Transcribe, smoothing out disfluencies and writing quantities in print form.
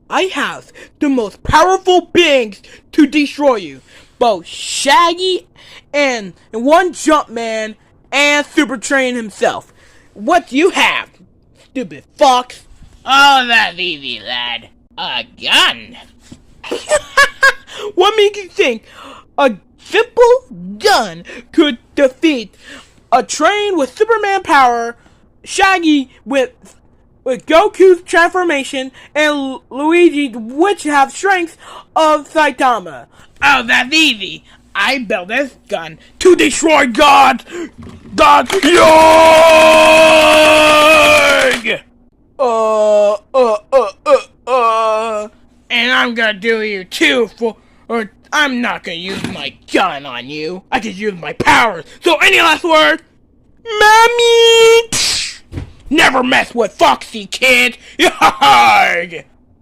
I have the most powerful beings to destroy you. Both Shaggy and one Jumpman and Super Train himself. What do you have, stupid fox? Oh, that's easy, lad. A gun. What makes you think a simple gun could defeat a train with Superman power, Shaggy with Goku's transformation, and Luigi, which have strength of Saitama? Oh, that's easy. I built this gun to destroy God. God. Yorg! And I'm gonna do you too, or I'm not gonna use my gun on you. I can use my powers. So any last words? Mommy! Never mess with Foxy, kid. Yarg!